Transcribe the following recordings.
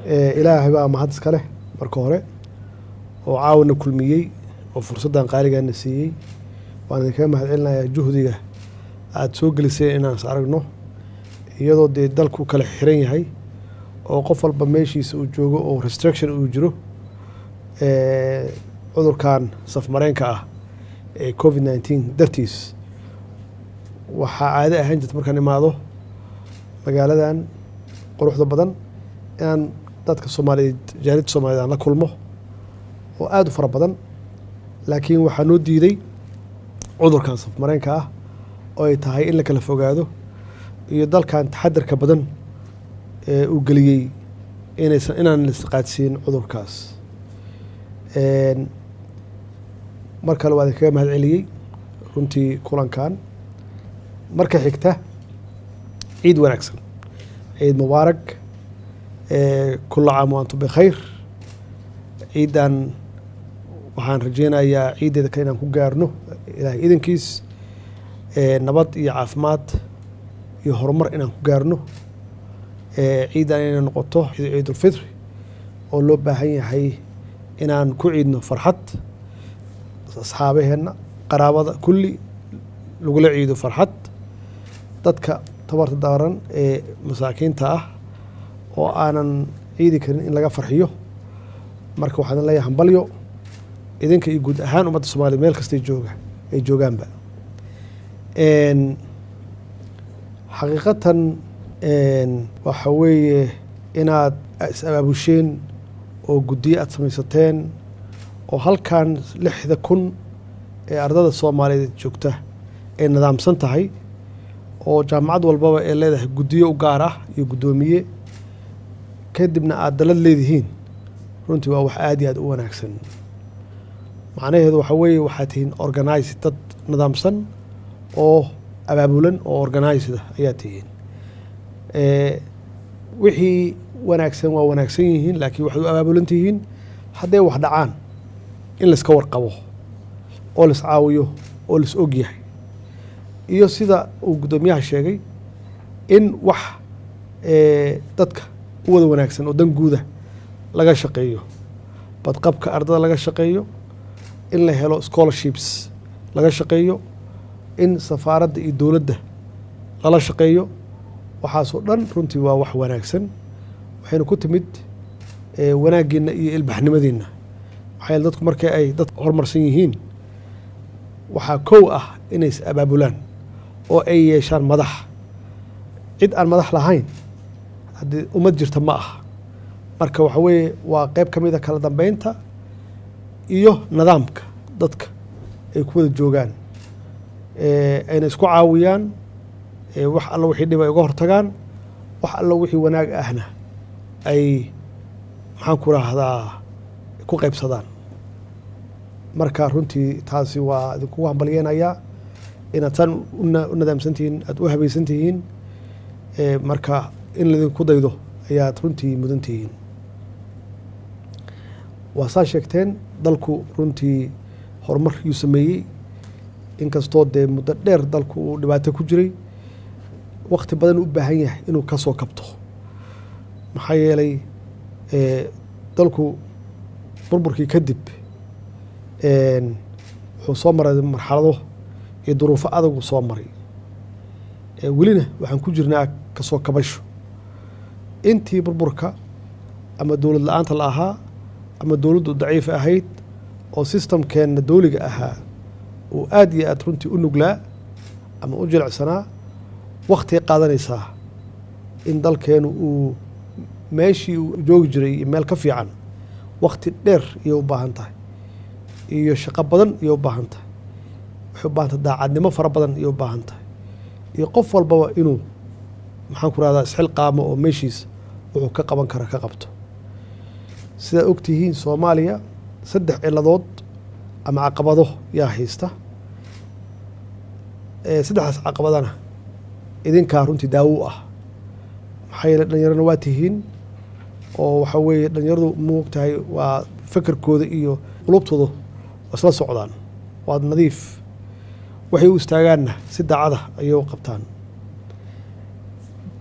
ilaahay baa mahad iska leh marka hore oo caawina kulmiyey oo fursaddan qaaligaana siiyey waan idinkaga mahadcelinayaa juhdiga aad soo gelisay inaan is aragno iyadoo dee dalku kala xiran yahay oo qof walba meeshiisa uu joogo oo restriction uu jiro cudurkan safmareenka ah ee COVID-19 dartiis waxaa caado ahaan jirta markaan imaado magaaladan quruxda badan inaan dadka Soomaaliyeed jaaliyadda Soomaaliyeed aan la kulmo oo aad u fara badan laakiin waxaa noo diiday cudurkan safmareenka ah oo ay tahay in la kala fogaado iyo dalkan taxadarka badan ee uu geliyey inaan la isqaadsiin cudurkaas mar kale waa idinkaga mahadceliyey runtii kulankan marka xigta ciid wanaagsan ciid mubaarak kulla caam wa antum bikhayr ciidan waxaan rajeynayaa ciideeda kale inaan ku gaarno ilaahay idankiis nabad iyo caafimaad iyo horumar inaan ku gaarno ciidan inay noqoto ciidul fitr oo loo baahan yahay inaan ku ciidno farxad asxaabaheena qaraabada kulli lagula ciido farxad dadka tabarta daaran ee masaakiinta ah oo aanan ciidi karin in laga farxiyo marka waxaan leeyahay hambalyo idinka iyo guud ahaan ummadda Soomaaliyeed meel kasta ay joogaanba xaqiiqatan waxa weeye inaad is abaabusheen oo guddiyo aad samaysateen oo halkan 6,000 ee ardada Soomaaliyeed joogta ay nidaamsan tahay oo jaamacad walbaba ay leedahay guddiyo u gaar ah iyo guddoomiye kadibna aad dalad leedihiin runtii waa wax aad iyo aad u wanaagsan macnaheedu waxa weeye waxaad tihiin organize dad nidaamsan oo abaabulan oo organized ayaa tihiin wixii wanaagsan waa wanaagsan yihiin laakiin waxaad u abaabulan tihiin hadday wax dhacaan in la iska warqabo oo la is caawiyo oo la is og yahay iyo sida uu guddoomiyaha sheegay in wax dadka u wada wanaagsan oo dan guuda laga shaqeeyo badqabka ardada laga shaqeeyo in la helo scholarships laga shaqeeyo in safaaradda iyo dowladda lala shaqeeyo waxaasoo dhan runtii waa wax wanaagsan waxayna ku timid wanaaggeena iyo ilbaxnimadeenna waxay dadku markay ay dad horumarsan yihiin waxaa kow ah inay is abaabulaan oo ay yeeshaan madax cid aan madax lahayn haddii ummad jirta ma aha marka waxa weeye waa qayb ka mid a kala dambeynta iyo nidaamka dadka ay ku wada joogaan ayna isku caawiyaan wax alla wixii dhib ay uga hortagaan wax alla wixii wanaag ahna ay maxaan ku raahdaa ku qaybsadaan marka runtii taasi waa idinkugu hambalyeenayaa inaad saan u nidaamsantihiin aad u habaysantihiin marka in laydinku daydo ayaad runtii mudan tihiin waa saa sheegteen dalku runtii horumar yuu sameeyey inkastoo dee muddo dheer dalku uu dhibaato ku jiray waqti badan u baahan yahay inuu ka soo kabto maxaa yeelay dalku burburkii kadib wuxuu soo maray marxalado iyo duruufo adagu soo maray welina waxaan ku jirnaa kasoo kabasho intii burburka ama dowlad la-aanta la ahaa ama dowladdu daciif ahayd oo systemkeenna dowliga ahaa uu aad iyo aad runtii u nuglaa ama u jilicsanaa waqtigay qaadanaysaa in dalkeenu uu meeshii uu joogi jiray iyo meel ka fiican waqti dheer iyay u baahan tahay iyo shaqo badan iyay u baahan tahay waxay u baahan tahay daacadnimo fara badan iyay u baahan tahay iyo qof walbaba inuu maxaan ku rahdaa isxilqaamo oo meeshiisa wuxuu ka qaban kara ka qabto sidaad ogtihiin Soomaaliya 3 ciladood ama caqabado yaa haysta saddexdaas caqabadana idinkaa runtii daawo ah maxaa yeelay dhalinyarana waa tihiin oo waxa weeye dhalinyaradu moogtahay waa fikirkooda iyo qulubtooda isla socdaan waa nadiif waxay u istaagaanna si daacada ayay u qabtaan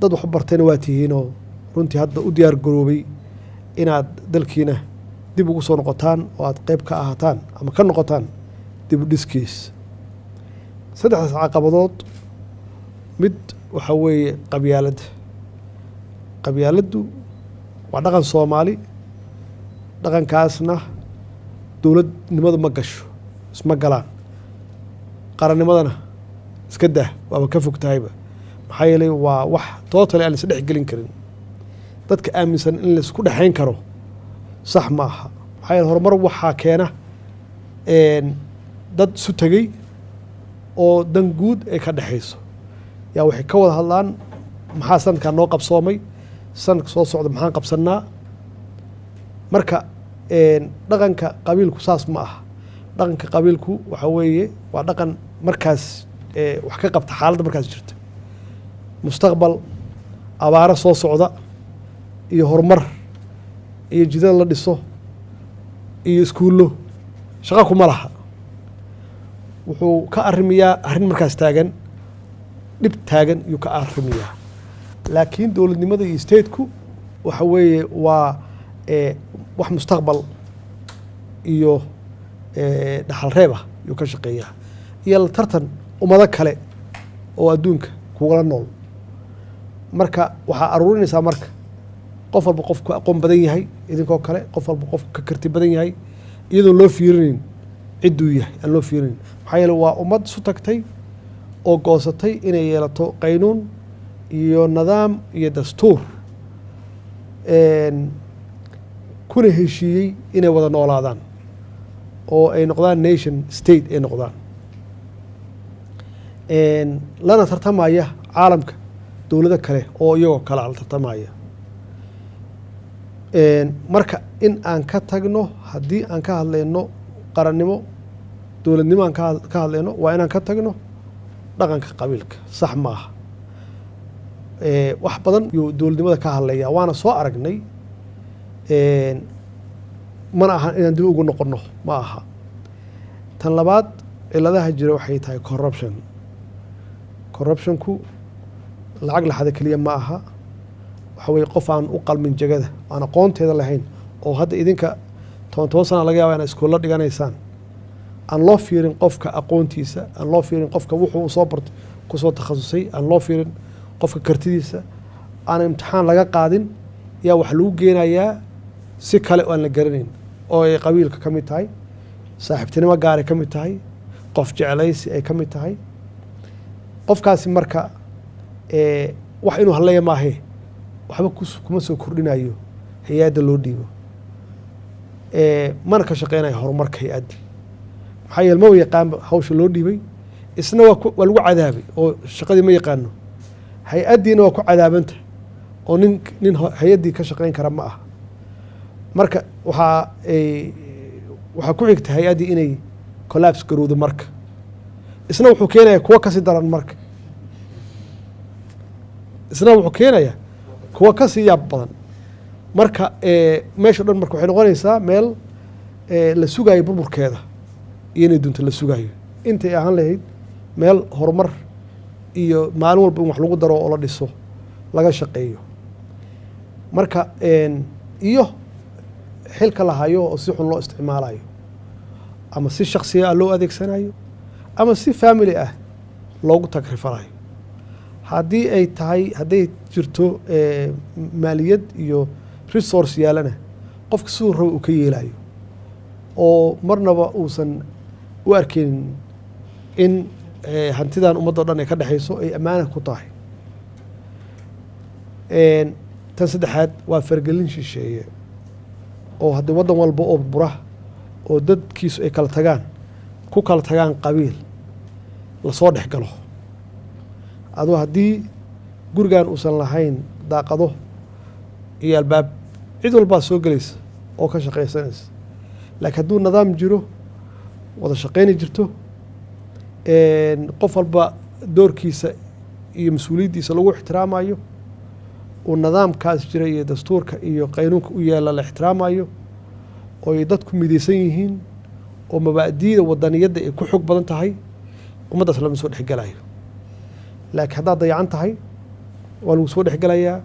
dad wax bartayna waa tihiinoo runtii hadda u diyaar garoobay inaad dalkiina dib ugu soo noqotaan oo aad qayb ka ahaataan ama ka noqotaan dib u dhiskiis. saddexdaas caqabadood mid waxa weeye qabyaaladdu waa dhaqan Soomaali, dhaqankaasna dowladnimadu ma gasho, isma galaan, qarannimadana iska dah waaba ka fog tahayba, maxaa yeelay waa wax totally aan isdhex gelin karin. dadka aaminsan in laisku dhexayn karo sax ma aha, maxaa yeele horumar waxaa keena dad isu tegey oo dan guud ay ka dhexayso yaa waxay ka wada hadlaan maxaa sanadkaa noo qabsoomay, sanadka soo socda maxaan qabsanaa. marka dhaqanka qabiilku saas ma aha. dhaqanka qabiilku waxa weeye waa dhaqan markaas wax ka qabta xaaladda markaas jirta, mustaqbal, abaaro soo socda iyo horumar iyo jidad la dhiso iyo iskuullo shaqo kuma laha. wuxuu ka arrimiyaa arrin markaas taagan, dhib taagan yuu ka arrimiyaa. laakiin dowladnimada iyo stateku waxa weeye waa wax mustaqbal iyo dhaxal reeb ah yuu ka shaqeeyaa, iyo la tartan ummado kale oo adduunka kugala nool. marka waxaa aruurinaysaa marka qof walba qofku aqoon badan yahay idinkoo kale, qof walba qofku ka karti badan yahay, iyadoon loo fiirinayn cidduu yahay aan loo fiirinayn. maxaa yeele waa ummad isu tagtay oo goosatay inay yeelato qaynuun iyo nidaam iyo dastuur, kuna heshiiyey inay wada noolaadaan oo ay noqdaan nation state ay noqdaan, lana tartamaya caalamka dowlado kale oo iyagoo kale la tartamaya. marka in aan ka tagno, haddii aan ka hadlayno qarannimo, dowladnimo aan ka hadlayno, waa inaan ka tagno dhaqanka qabiilka. sax ma aha. wax badan yuu dowladnimada ka hadlaya, waana soo aragnay, mana aha inaan dib ugu noqono, ma aha. tan labaad ciladaha jira waxay tahay corruptionku lacag laxada keliya ma aha. waxa weye qof aan u qalmin jegada, aan aqoonteeda lahayn, oo hadda idinka 10 sana laga yaaba inaad iskuulla dhiganaysaan, aan loo fiirin qofka aqoontiisa, aan loo fiirin qofka wuxuu soo bartay kusoo takhasusay, aan loo fiirin qofka kartidiisa, aan imtixaan laga qaadin, yaa wax lagu geenayaa si kale oo aan la garanayn, oo ay qabiilka ka mid tahay, saaxiibtinimo gaaray ka mid tahay, qof jeclaysi ay ka mid tahay. qofkaasi marka wax inuu hadlaya maahe, waxba kuma soo kordhinayo hay-adda loo dhiibo, mana ka shaqeynayo horumarka hay-adda. maxaa yeele ma yaqaan hawsha loo dhiibay, isna waa lagu cadaabay oo shaqadii ma yaqaano, hay-addiina waa ku cadaabanta oo nin hay-addii ka shaqeyn kara ma aha. marka waxaa ku xigta hay-addii inay collapse garowdo, marka isna wuxuu keenayaa kuwa kasii daran, marka isna wuxuu keenayaa kuwa kasii yaab badan. marka meesha dhan marka waxay noqonaysaa meel la sugaayo burburkeeda iyo inay dunto la sugaayo, intay ahaan lahayd meel horumar iyo maalin walba in wax lagu daro oo la dhiso laga shaqeeyo. marka iyo xilka la hayo oo si xun loo isticmaalayo, ama si shaksiya ah loo adeegsanayo, ama si family ah loogu tagrifanayo. haddii ay tahay, hadday jirto maaliyad iyo resource yaalana, qofka siduu rabo uu ka yeelayo, oo marnaba uusan u arkeynin in hantidan ummadda o dhan ay ka dhexayso ay ammaana ku tahay. tan saddexaad waa fargelin shisheeye, oo haddii waddan walba oo bura oo dadkiisu ay kala tagaan, ku kala tagaan qabiil, lasoo dhex galo. adoo haddii gurigan uusan lahayn daaqado iyo albaab, cid walbaa soo gelaysa oo ka shaqaysanaysa. laakiin hadduu nidaam jiro, wada shaqeyni jirto, qof walba doorkiisa iyo mas-uuliyaddiisa lagu ixtiraamayo, uu nidaamkaas jira iyo dastuurka iyo qaynuunka u yaala la ixtiraamayo, oo ay dadku midaysan yihiin, oo mabaadi'da wadaniyadda ay ku xog badan tahay, ummaddaas lama soo dhexgelayo. laakiin haddaad dayacan tahay, waa lagu soo dhexgelayaa,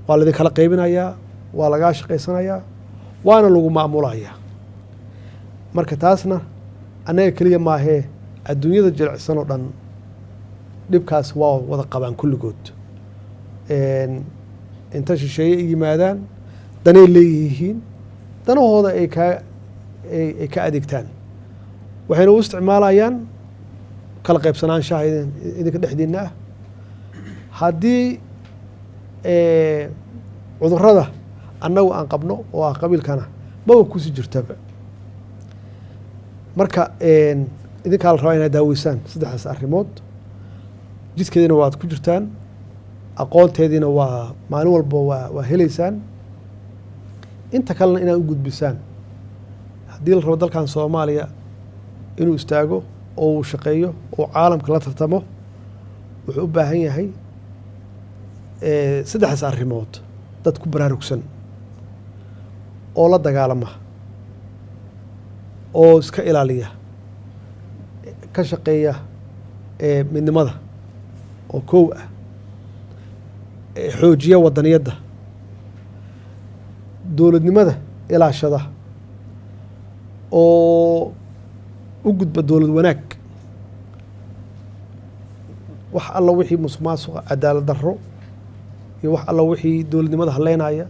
waa laidin kala qaybinayaa, waa lagaa shaqaysanayaa waana lagu maamulayaa marka taasna annaga keliya maahee adduunyada jilicsan oo dhan dhibkaas waa wada qabaan kulligood inta shisheeye ay yimaadaan danay leeyihiin danahooda ay ka adeegtaan waxayna u isticmaalayaan kala qaybsanaanshaha idinka dhexdiinna ah haddii cudurrada annagu aan qabno oo ah qabiilkana maba kusii jirtaba marka idinkaa la rabaa inaad daaweysaan saddexdaas arrimood jidkeediina waad ku jirtaan aqoonteediina waa maalin walba waa helaysaan inta kalena inaad u gudbisaan haddii la rabo dalkan Soomaaliya inuu istaago oo uu shaqeeyo oo caalamka la tartamo wuxuu u baahan yahay saddexdaas arrimood dad ku baraarugsan oo la dagaalama oo iska ilaaliya ka shaqeeya midnimada oo koow ah xoojiya wadaniyadda dowladnimada ilaashada oo u gudba dowlad wanaag wax alla wixii musuqmaasuqa cadaalad darro iyo wax alla wixii dowladnimada haleynaya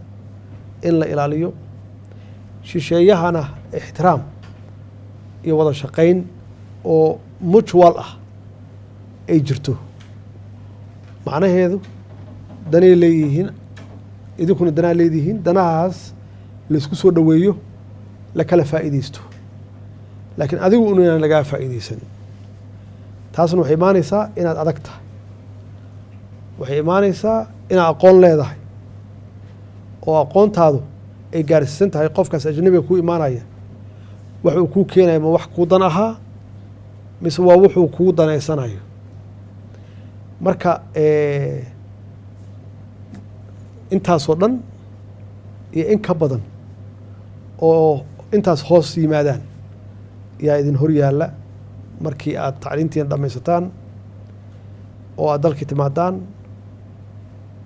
in la ilaaliyo shisheeyahana ixtiraam iyo wada shaqayn oo mutual ah ay jirto macnaheedu danay leeyihiin idinkuna danaa leedihiin danahaas la isku soo dhaweeyo la kala faa'iideysto laakiin adigu inaan lagaa faa'iideysan taasna waxay imaanaysaa inaad adag tahay waxay imaanaysaa inaad aqoon leedahay oo aqoontaadu ay gaarsiisan tahay qofkaas ajnabiga kuu imaanaya wax uu kuu keenayo ma wax kuu dan ahaa mise waa wuxuu kuu danaysanayo marka intaasoo dhan iyo in ka badan oo intaas hoos yimaadaan yaa idin hor yaalla markii aad tacliintiina dhammaysataan oo aad dalkii timaadaan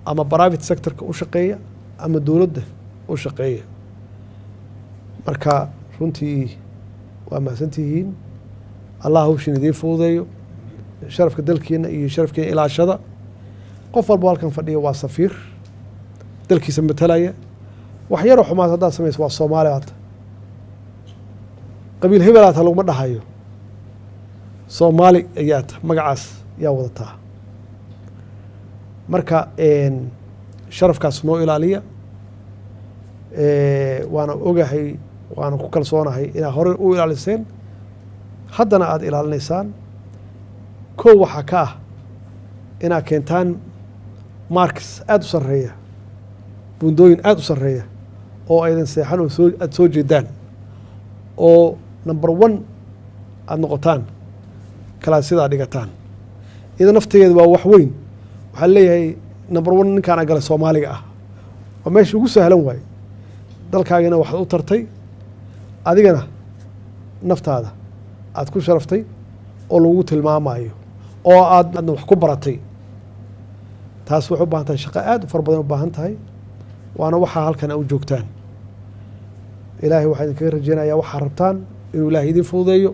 ama private sectorka u shaqeeya ama dowladda u shaqeeya marka runtii waa mahadsantihiin allah hawshin idiin fududeeyo sharafka dalkiina iyo sharafkiina ilaashada qof walba halkan fadhiya waa safiir dalkiisa matalaya wax yaroo xumaad haddaad samayso waa Soomaali hata qabiil hebel hata laguma dhahayo Soomaali ayaad magacaas yaa wadataa marka sharafkaas noo ilaaliya waana ogahay waana ku kalsoonahay inaad hore u ilaaliseen haddana aad ilaalinaysaan kow waxaa ka ah inaad keentaan marks aad u sarreeya bundooyin aad u sarreeya oo aydan seexan oo aad soo jeedaan oo number 1 aad noqotaan kalaasidaa dhigataan iyada nafteeda waa wax weyn waxaa leeyahay number 1 ninkaan agala Soomaaliga ah waa meesha ugu sahlan waay dalkaagina waxaad u tartay adigana naftaada aad ku sharaftay oo lagu tilmaamayo oo aadna wax ku baratay taas waxay u baahan tahay shaqo aad u far badan u baahan tahay waana waxa halkan u joogtaan ilaahay waxaan idinkaga rajeynayaa waxa rabtaan inuu ilaahay idin fududeeyo